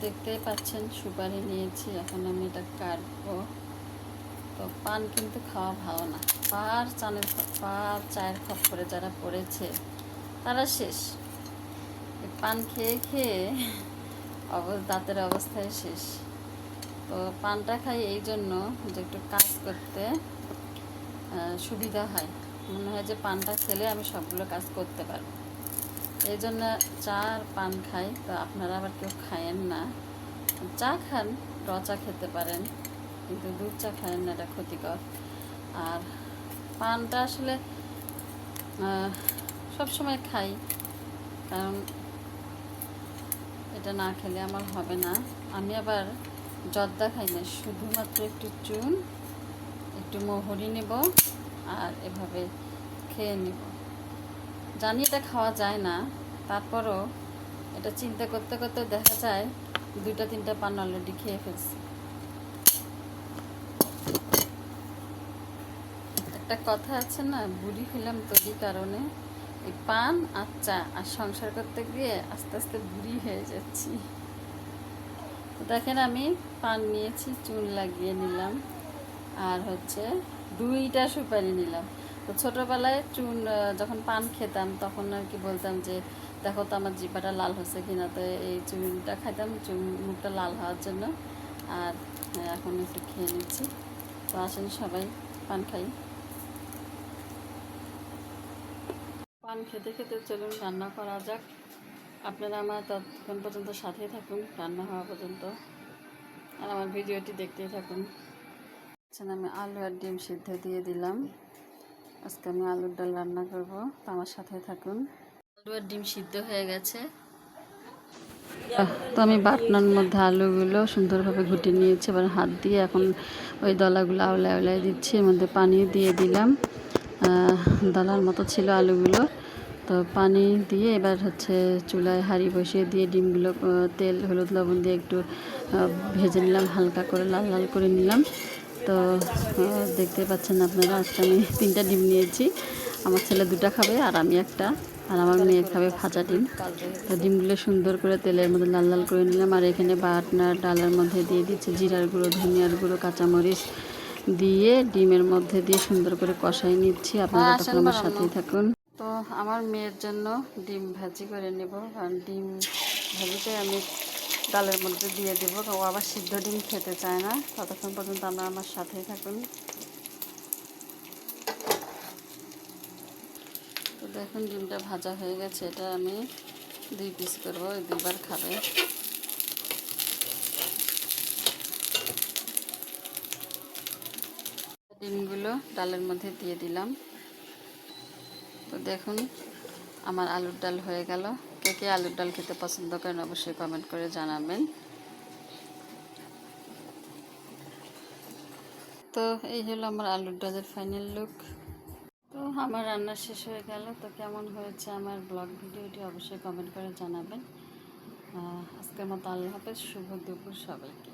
দেখতেই পাচ্ছেন সুপারি নিয়েছি, এখন আমি এটা কাটবো। তো পান কিন্তু খাওয়া ভালো না, চায়ের খপ্পরে যারা পড়েছে তারা শেষ। পান খেয়ে খেয়ে দাঁতের অবস্থায় শেষ। তো পানটা খাই এই জন্য যে একটু কাজ করতে সুবিধা হয়, মনে হয় যে পানটা খেলে আমি সবগুলো কাজ করতে পারবো, এই জন্য চা আর পান খাই। তো আপনারা আবার কেউ খায়েন না, চা খান, চা খেতে পারেন, কিন্তু দুধ চা খায়েন না, এটা ক্ষতিকর। আর পানটা আসলে সবসময় খাই, কারণ এটা না খেলে আমার হবে না। আমি আবার জর্দা খাই না, শুধুমাত্র একটু চুন, একটু মৌরি নেব আর এভাবে খেয়ে নেব। জানি এটা খাওয়া যায় না, তারপরও এটা চিন্তা করতে করতে দেখা যায় 2-3টা পান অলরেডি খেয়ে ফেলছি। একটা কথা আছে না, বুড়ি হইলাম তোরই কারণে। এই পান আর চা আর সংসার করতে গিয়ে আস্তে আস্তে বুড়ি হয়ে যাচ্ছি। দেখেন আমি পান নিয়েছি, চুন লাগিয়ে নিলাম, আর 2টা সুপারি নিলাম। তো ছোটোবেলায় যখন পান খেতাম তখন আর কি বলতাম যে দেখো তো আমার জিহ্বাটা লাল হচ্ছে কিনা, তো এই চুনটা খাইতাম মুখটা লাল হওয়ার জন্য। আর এখন একটু খেয়ে নিচ্ছি। তো আসেন সবাই পান খাই। পান খেতে খেতে চলুন রান্না করা যাক। আপনারা আমার ততক্ষণ পর্যন্ত সাথেই থাকুন, রান্না হওয়া পর্যন্ত, আর আমার ভিডিওটি দেখতেই থাকুন। আমি আলু আর ডিম সিদ্ধ দিয়ে দিলাম। আজকে আমি আলুর ডাল রান্না করব, তো আমার সাথে থাকুন। আলু আর ডিম সিদ্ধ হয়ে গেছে, তো আমি বাটনার মধ্যে আলুগুলো সুন্দরভাবে ঘুটে নিয়েছি। এবার হাত দিয়ে এখন ওই দলাগুলো আওলায় আওলায় দিচ্ছি, এর মধ্যে পানি দিয়ে দিলাম। দলার মতো ছিল আলুগুলো, তো পানি দিয়ে এবার চুলায় হাঁড়ি বসিয়ে দিয়ে ডিমগুলো তেল হলুদ লবণ দিয়ে একটু ভেজে নিলাম, হালকা করে লাল লাল করে নিলাম। তো দেখতে পাচ্ছেন আপনারা, আজকে আমি 3টা ডিম নিয়েছি। আমার ছেলে 2টা খাবে আর আমি একটা, আর আমার মেয়ে খাবে ভাজা ডিম। তো ডিমগুলো সুন্দর করে তেলের মধ্যে লাল লাল করে নিলাম। আর এখানে বাটনার ডালের মধ্যে দিয়ে দিচ্ছি জিরার গুঁড়ো, ধনিয়ার গুঁড়ো, কাঁচামরিচ দিয়ে ডিমের মধ্যে দিয়ে সুন্দর করে কষাই নিচ্ছি। আপনারা তখন আমার সাথেই থাকুন। তো আমার মেয়ের জন্য ডিম ভাজি করে নেব, কারণ ডিম ভাজিতে আমি ডালের মধ্যে দিয়ে দেবো, ও আবার সিদ্ধ ডিম খেতে চায় না। ততক্ষণ পর্যন্ত আমরা আমার সাথেই থাকুন। তো দেখুন ডিমটা ভাজা হয়ে গেছে, এটা আমি 2 পিস করবো, 2বার খাবে। ডিমগুলো ডালের মধ্যে দিয়ে দিলাম। তো দেখুন আমার আলুর ডাল হয়ে গেল। কে কে আলুর ডাল খেতে পছন্দ করেন অবশ্যই কমেন্ট করে জানাবেন। তো এই হলো আমার আলুর ডালের ফাইনাল লুক। তো আমার রান্না শেষ হয়ে গেল। তো কেমন হয়েছে আমার ব্লগ ভিডিওটি অবশ্যই কমেন্ট করে জানাবেন। আজকের মতো আল্লাহ হাফেজ, শুভ দুপুর সবাইকে।